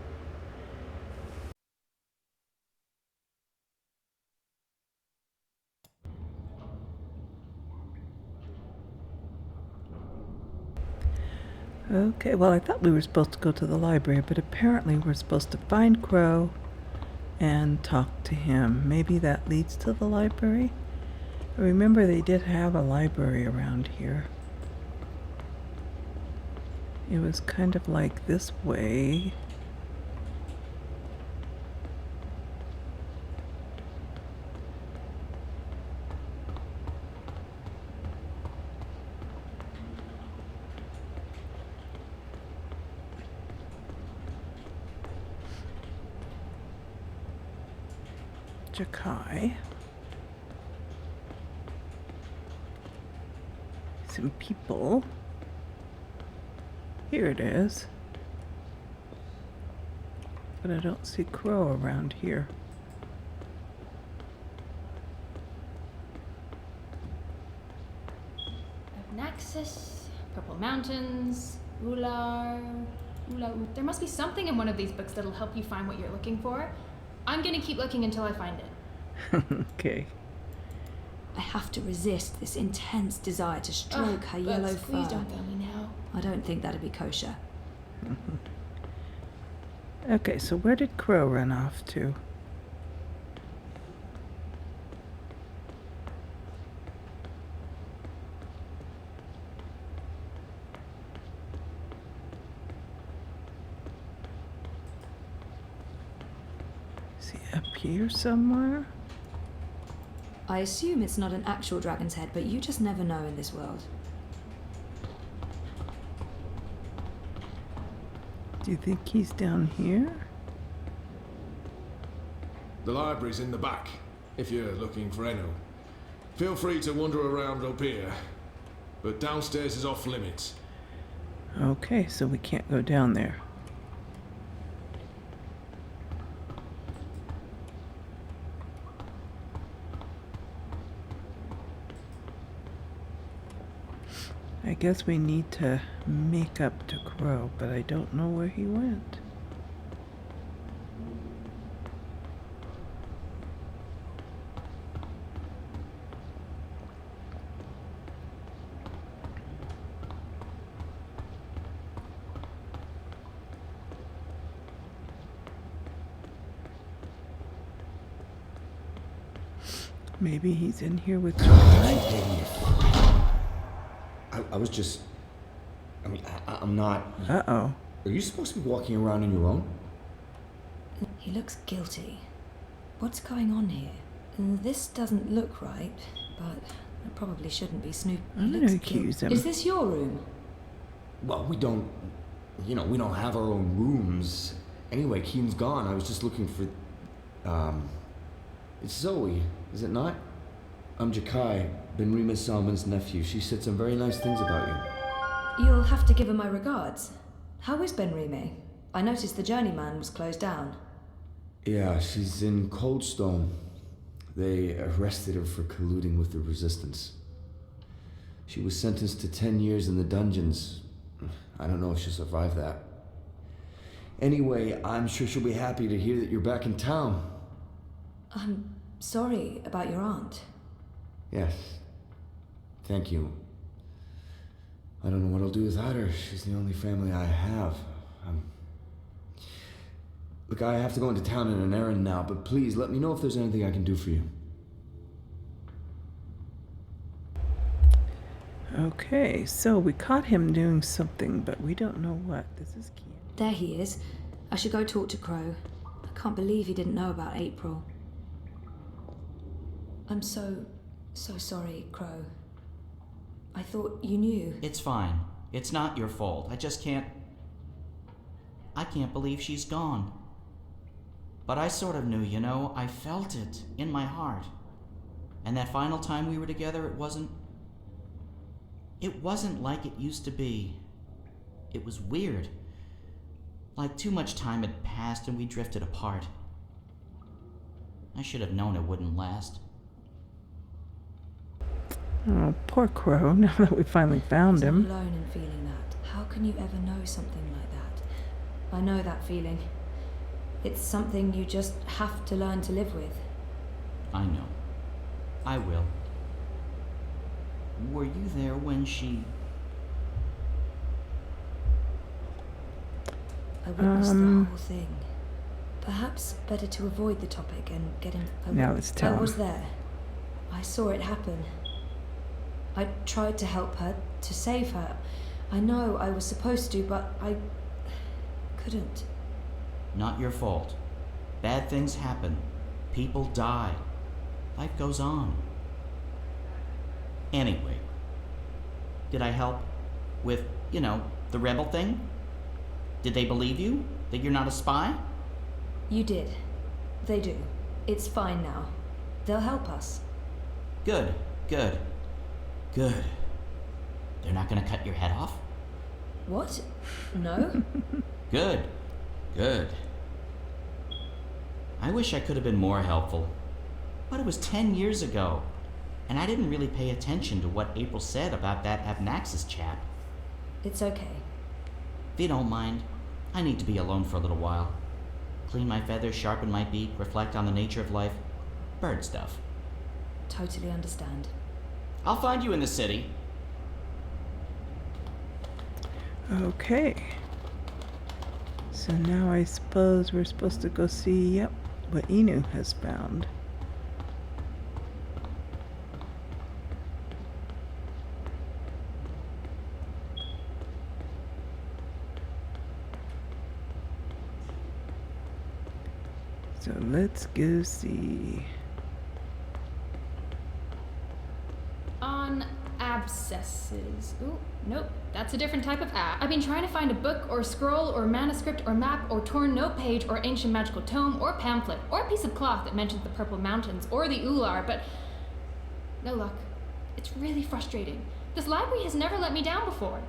Okay, well, I thought we were supposed to go to the library, but apparently we're supposed to find Crow and talk to him. Maybe that leads to the library? I remember they did have a library around here. It was kind of like this way. Jakai. Some people. Here it is. But I don't see Crow around here. Abnaxus, Purple Mountains, Ular. There must be something in one of these books that'll help you find what you're looking for. I'm gonna keep looking until I find it. Okay. I have to resist this intense desire to stroke her yellow fur. Please don't fail me now. I don't think that'd be kosher. Okay, so where did Crow run off to? Is he up here somewhere? I assume it's not an actual dragon's head, but you just never know in this world. Do you think he's down here? The library's in the back, if you're looking for Enno. Feel free to wander around up here, but downstairs is off limits. Okay, so we can't go down there. I guess we need to make up to Crow, but I don't know where he went. Maybe he's in here with Joy. I was just... I'm not... Uh-oh. Are you supposed to be walking around on your own? He looks guilty. What's going on here? This doesn't look right, but I probably shouldn't be snooping. I'm gonna accuse him. Is this your room? Well, we don't... we don't have our own rooms. Anyway, Kian's gone. I was just looking for... It's Zoë, is it not? I'm Jakai, Ben Salman's nephew. She said some very nice things about you. You'll have to give her my regards. How is Ben-Rime? I noticed the Journeyman was closed down. Yeah, she's in Coldstone. They arrested her for colluding with the Resistance. She was sentenced to 10 years in the dungeons. I don't know if she'll survive that. Anyway, I'm sure she'll be happy to hear that you're back in town. I'm sorry about your aunt. Yes. Thank you. I don't know what I'll do without her. She's the only family I have. Look, I have to go into town on an errand now, but please let me know if there's anything I can do for you. Okay, so we caught him doing something, but we don't know what. This is Kian. There he is. I should go talk to Crow. I can't believe he didn't know about April. I'm so sorry, Crow. I thought you knew. It's fine. It's not your fault. I just can't... I can't believe she's gone. But I sort of knew, you know. I felt it in my heart. And that final time we were together, it wasn't like it used to be. It was weird. Like too much time had passed and we drifted apart. I should have known it wouldn't last. Oh, poor Crow, now that we finally found him. I'm alone in feeling that. How can you ever know something like that? I know that feeling. It's something you just have to learn to live with. I know. I will. Were you there when she... I witnessed the whole thing. Perhaps better to avoid the topic and get in... Now let's tell I him. was there. I saw it happen. I tried to help her, to save her. I know I was supposed to, but I couldn't. Not your fault. Bad things happen. People die. Life goes on. Anyway, did I help with, the rebel thing? Did they believe you? That you're not a spy? You did. They do. It's fine now. They'll help us. Good. They're not gonna cut your head off? What? No? Good. I wish I could have been more helpful. But it was 10 years ago, and I didn't really pay attention to what April said about that Abnaxis chap. It's okay. If you don't mind, I need to be alone for a little while. Clean my feathers, sharpen my beak, reflect on the nature of life. Bird stuff. Totally understand. I'll find you in the city. Okay. So now I suppose we're supposed to go see, what Inu has found. So let's go see. On abscesses. Ooh, nope. That's a different type of I've been trying to find a book or scroll or manuscript or map or torn note page or ancient magical tome or pamphlet or a piece of cloth that mentions the Purple Mountains or the Ular, but no luck. It's really frustrating. This library has never let me down before.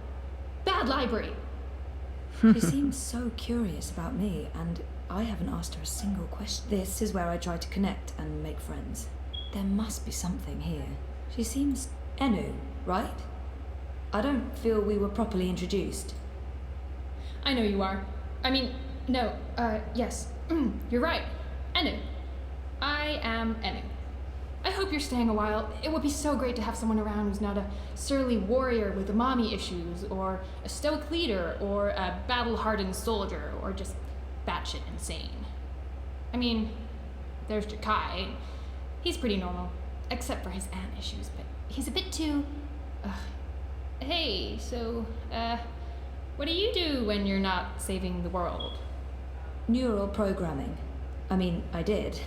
Bad library. She seems so curious about me, and I haven't asked her a single question. This is where I try to connect and make friends. There must be something here. She seems Enu, right? I don't feel we were properly introduced. I know you are. Yes. You're right. Enu. I am Enu. I hope you're staying a while. It would be so great to have someone around who's not a surly warrior with mommy issues, or a stoic leader, or a battle-hardened soldier, or just batshit insane. There's Jakai. He's pretty normal, except for his aunt issues, but he's a bit too... Hey, so, what do you do when you're not saving the world? Neural programming. I did.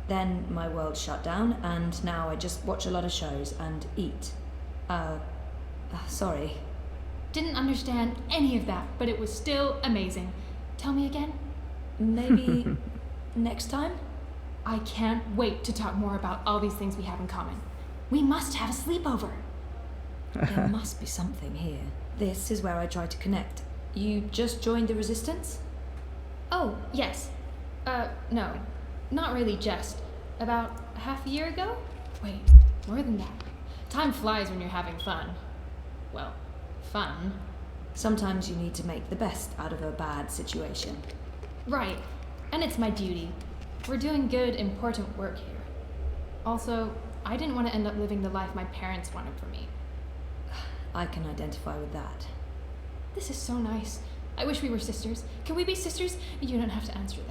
Then my world shut down, and now I just watch a lot of shows and eat. Sorry. Didn't understand any of that, but it was still amazing. Tell me again? Maybe next time? I can't wait to talk more about all these things we have in common. We must have a sleepover. There must be something here. This is where I try to connect. You just joined the Resistance? Oh, yes. No. Not really just. About half a year ago? Wait, more than that. Time flies when you're having fun. Well, fun. Sometimes you need to make the best out of a bad situation. Right. And it's my duty. We're doing good, important work here. Also, I didn't want to end up living the life my parents wanted for me. I can identify with that. This is so nice. I wish we were sisters. Can we be sisters? You don't have to answer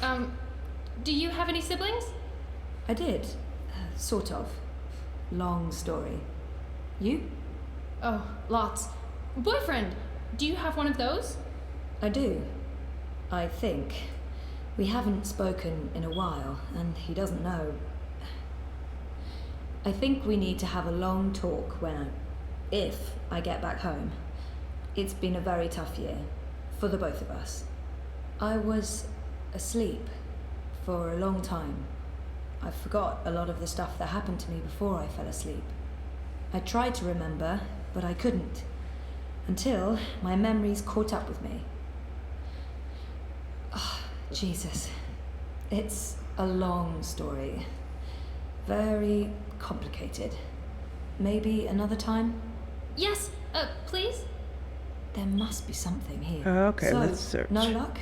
that. Do you have any siblings? I did. Sort of. Long story. You? Oh, lots. Boyfriend, do you have one of those? I do. I think. We haven't spoken in a while, and he doesn't know. I think we need to have a long talk if I get back home. It's been a very tough year, for the both of us. I was asleep for a long time. I forgot a lot of the stuff that happened to me before I fell asleep. I tried to remember, but I couldn't, until my memories caught up with me. Oh, Jesus. It's a long story. Very complicated. Maybe another time? Yes, please? There must be something here. Okay, so, let's search. No luck?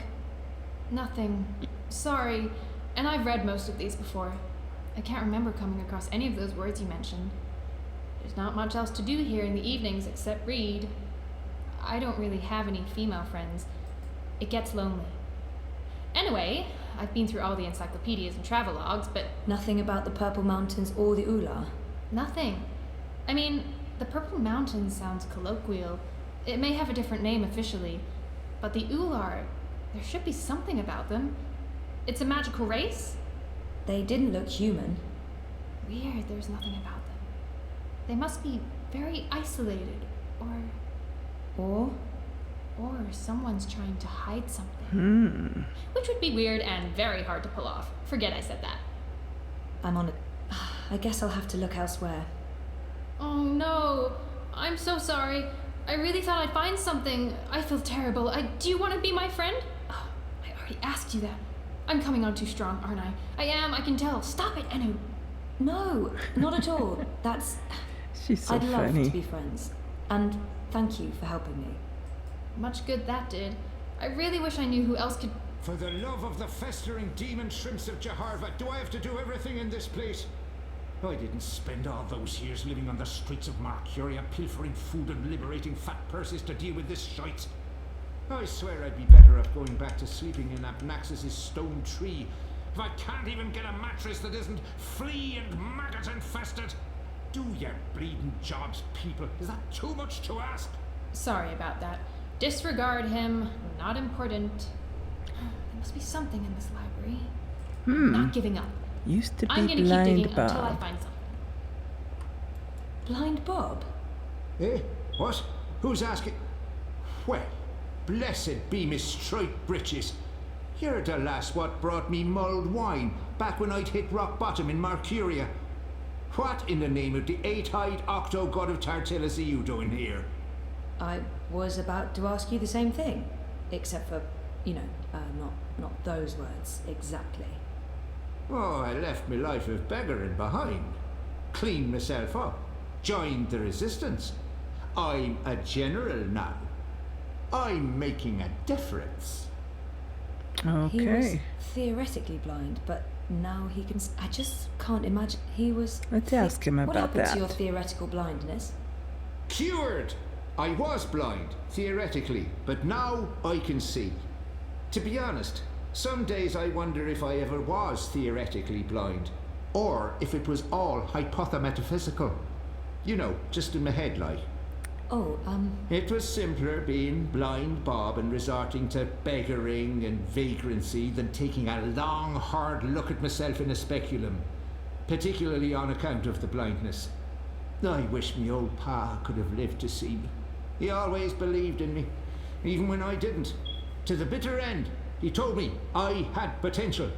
Nothing. Sorry. And I've read most of these before. I can't remember coming across any of those words you mentioned. There's not much else to do here in the evenings except read. I don't really have any female friends. It gets lonely. Anyway, I've been through all the encyclopedias and travelogues, but Nothing about the Purple Mountains or the Ula? nothing. I mean, the Purple Mountains sounds colloquial. It may have a different name officially, but the Ular, there should be something about them. It's a magical race? They didn't look human. Weird, there's nothing about them. They must be very isolated, or someone's trying to hide something. Which would be weird and very hard to pull off. Forget I said that. I'm on it. I guess I'll have to look elsewhere. Oh no, I'm so sorry. I really thought I'd find something. I feel terrible. Do you want to be my friend? Oh, I already asked you that. I'm coming on too strong, aren't I? I am, I can tell. Stop it, Anu. No, not at all. That's... She's so I'd love funny. to be friends. And thank you for helping me. Much good that did. I really wish I knew who else could... For the love of the festering demon shrimps of Jaharva, do I have to do everything in this place? I didn't spend all those years living on the streets of Marcuria, pilfering food and liberating fat purses to deal with this shite. I swear I'd be better off going back to sleeping in Abnaxus's stone tree if I can't even get a mattress that isn't flea and maggot infested. Do your bleeding jobs, people. Is that too much to ask? Sorry about that. Disregard him. Not important. There must be something in this library. I'm not giving up. Used to I'm be gonna keep digging blind until I Bob. find something. Blind Bob? Eh? What? Who's asking? Well, blessed be Miss Striped Britches. You're the lass what brought me mulled wine back when I'd hit rock bottom in Marcuria. What in the name of the eight-eyed octo-god of Tartellus are you doing here? I was about to ask you the same thing. Except for, not those words exactly. Oh, I left my life of beggaring behind. Cleaned myself up. Joined the resistance. I'm a general now. I'm making a difference. He was Okay. theoretically blind, but now he can... I just can't imagine... He was... Let's ask him What about happened to that. your theoretical blindness? Cured! I was blind, theoretically, but now I can see. To be honest, some days I wonder if I ever was theoretically blind, or if it was all hypothemetaphysical. You know, just in my head, like. Oh, It was simpler being blind Bob and resorting to beggaring and vagrancy than taking a long, hard look at myself in a speculum, particularly on account of the blindness. I wish me old pa could have lived to see me. He always believed in me, even when I didn't. To the bitter end, he told me I had potential.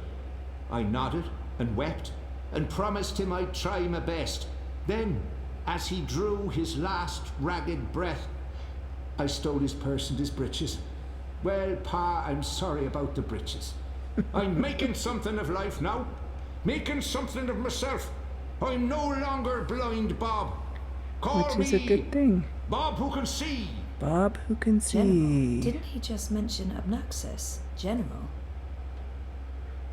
I nodded and wept and promised him I'd try my best. Then, as he drew his last ragged breath, I stole his purse and his breeches. Well, Pa, I'm sorry about the breeches. I'm making something of life now. Making something of myself. I'm no longer blind Bob. Call Which is a me good thing. Bob who can see. Bob who can General. see. Didn't he just mention Abnaxus? General?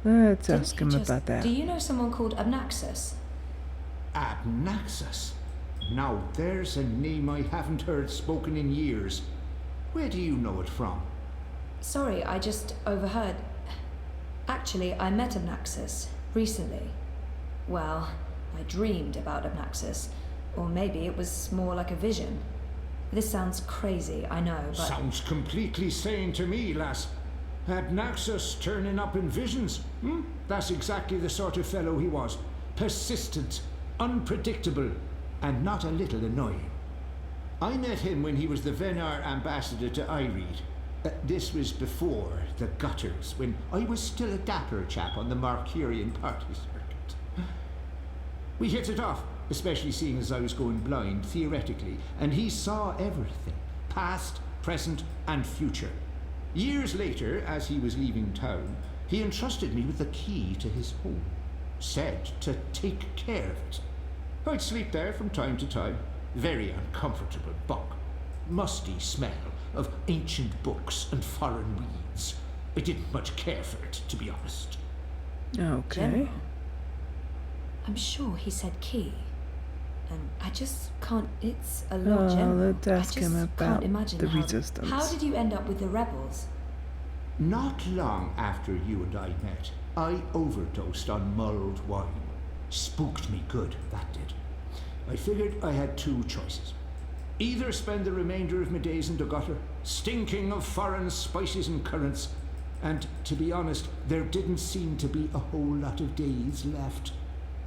Let's Didn't ask he him just- about that. Do you know someone called Abnaxus? Abnaxus. Now there's a name I haven't heard spoken in years. Where do you know it from? Sorry, I just overheard. Actually, I met Abnaxus recently. Well, I dreamed about Abnaxus. Or maybe it was more like a vision. This sounds crazy, I know, but... Sounds completely sane to me, lass. Abnaxus turning up in visions. That's exactly the sort of fellow he was. Persistent, unpredictable, and not a little annoying. I met him when he was the Venar ambassador to Ireed. This was before the gutters, when I was still a dapper chap on the Markurian party circuit. We hit it off, especially seeing as I was going blind, theoretically, and he saw everything, past, present, and future. Years later, as he was leaving town, he entrusted me with the key to his home, said to take care of it. I'd sleep there from time to time. Very uncomfortable bunk. Musty smell of ancient books and foreign weeds. I didn't much care for it, to be honest. Okay. General, I'm sure he said key. And I just can't... It's a lot, General. Let's ask him about the resistance. How did you end up with the rebels? Not long after you and I met, I overdosed on mulled wine. Spooked me good, that did. I figured I had two choices. Either spend the remainder of my days in the gutter, stinking of foreign spices and currants, and to be honest, there didn't seem to be a whole lot of days left.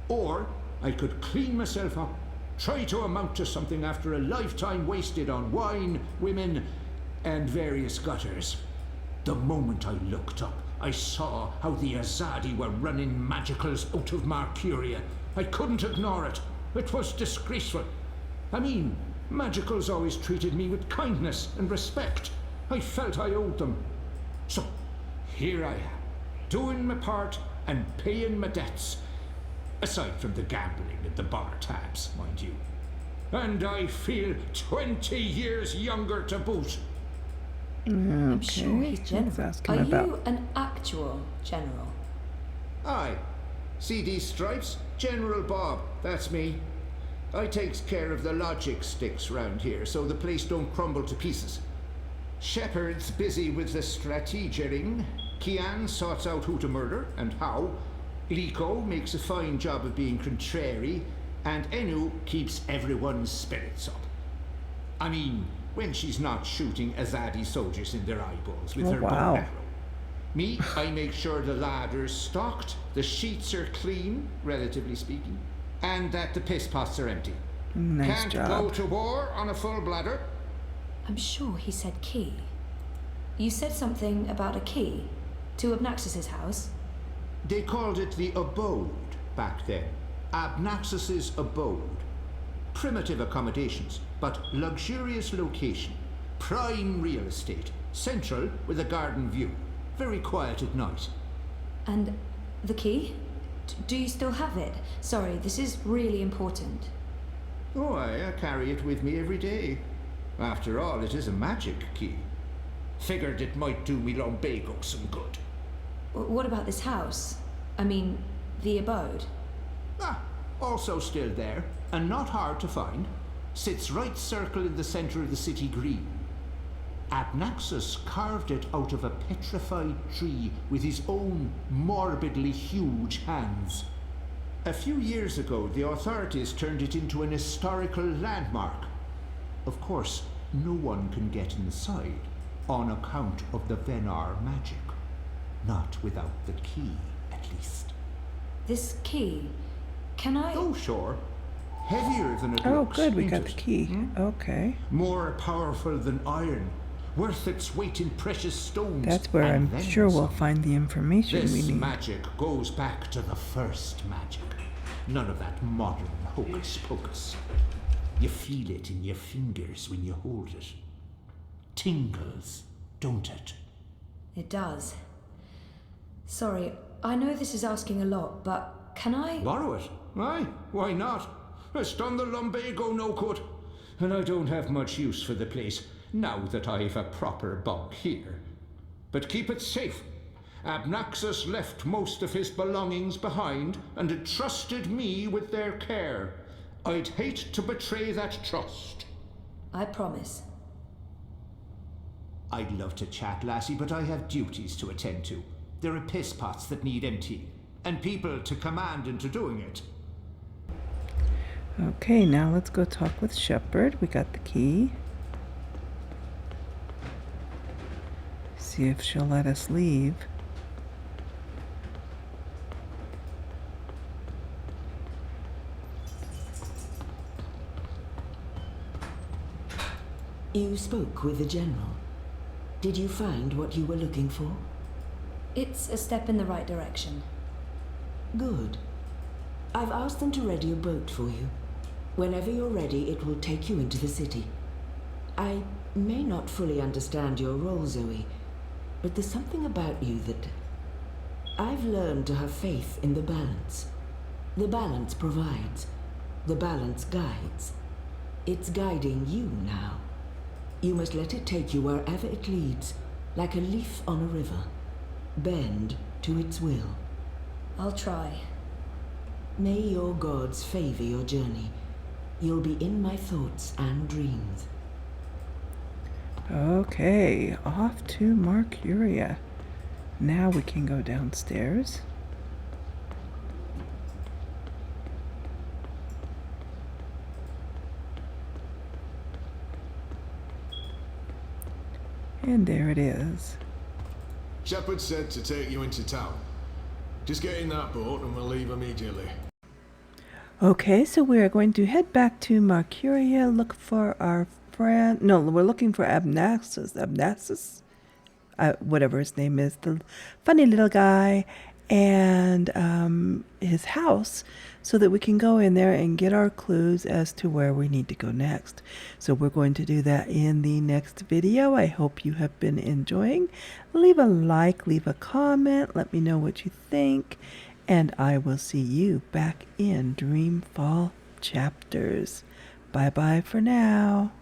Or I could clean myself up, try to amount to something after a lifetime wasted on wine, women, and various gutters. The moment I looked up, I saw how the Azadi were running magicals out of Marcuria. I couldn't ignore it. It was disgraceful. I mean, magicals always treated me with kindness and respect. I felt I owed them. So, here I am, doing my part and paying my debts. Aside from the gambling at the bar tabs, mind you. And I feel 20 years younger to boot. I'm sure he's general. Are about... you an actual general? Aye. See these stripes? General Bob, that's me. I takes care of the logic sticks round here so the place don't crumble to pieces. Shepard's busy with the strategering. Kian sorts out who to murder and how. Liko makes a fine job of being contrary, and Enu keeps everyone's spirits up. I mean, when she's not shooting Azadi soldiers in their eyeballs with her bow and arrow. Me, I make sure the ladder's stocked, the sheets are clean, relatively speaking, and that the piss pots are empty. Nice Can't job. go to war on a full bladder. I'm sure he said key. You said something about a key to Abnaxus's house? They called it the abode back then. Abnaxus's abode. Primitive accommodations, but luxurious location. Prime real estate. Central with a garden view. Very quiet at night. And the key? Do you still have it? Sorry, this is really important. Oh, I carry it with me every day. After all, it is a magic key. Figured it might do me lumbago some good. What about this house? I mean, the abode? Also still there, and not hard to find. Sits right circle in the center of the city green. Abnaxus carved it out of a petrified tree with his own morbidly huge hands. A few years ago, the authorities turned it into an historical landmark. Of course, no one can get inside, on account of the Venar magic. Not without the key, at least. This key, can I... Oh, sure. Heavier than it Oh, looks. good, we ain't got the it? key. Okay. More powerful than iron. Worth its weight in precious stones. That's where and I'm then sure we'll some. find the information we This need. magic goes back to the first magic. None of that modern hocus pocus. You feel it in your fingers when you hold it. Tingles, don't it? It does. Sorry, I know this is asking a lot, but can I... Borrow it? Aye, why not? It's done the lumbago no good. And I don't have much use for the place, now that I've a proper bunk here. But keep it safe. Abnaxus left most of his belongings behind and entrusted me with their care. I'd hate to betray that trust. I promise. I'd love to chat, lassie, but I have duties to attend to. There are piss pots that need emptying, and people to command into doing it. Okay, now let's go talk with Shepard. We got the key. See if she'll let us leave. You spoke with the General. Did you find what you were looking for? It's a step in the right direction. Good. I've asked them to ready a boat for you. Whenever you're ready, it will take you into the city. I may not fully understand your role, Zoe, but there's something about you that... I've learned to have faith in the balance. The balance provides. The balance guides. It's guiding you now. You must let it take you wherever it leads, like a leaf on a river. Bend to its will. I'll try. May your gods favor your journey. You'll be in my thoughts and dreams. Okay, off to Marcuria. Now we can go downstairs. And there it is. Shepard said to take you into town. Just get in that boat and we'll leave immediately. Okay, so we are going to head back to Marcuria, look for our friend. No, we're looking for Abnaxis, whatever his name is, the funny little guy, and his house, so that we can go in there and get our clues as to where we need to go next. So we're going to do that in the next video. I hope you have been enjoying. Leave a like, leave a comment, let me know what you think, and I will see you back in Dreamfall Chapters. Bye-bye for now.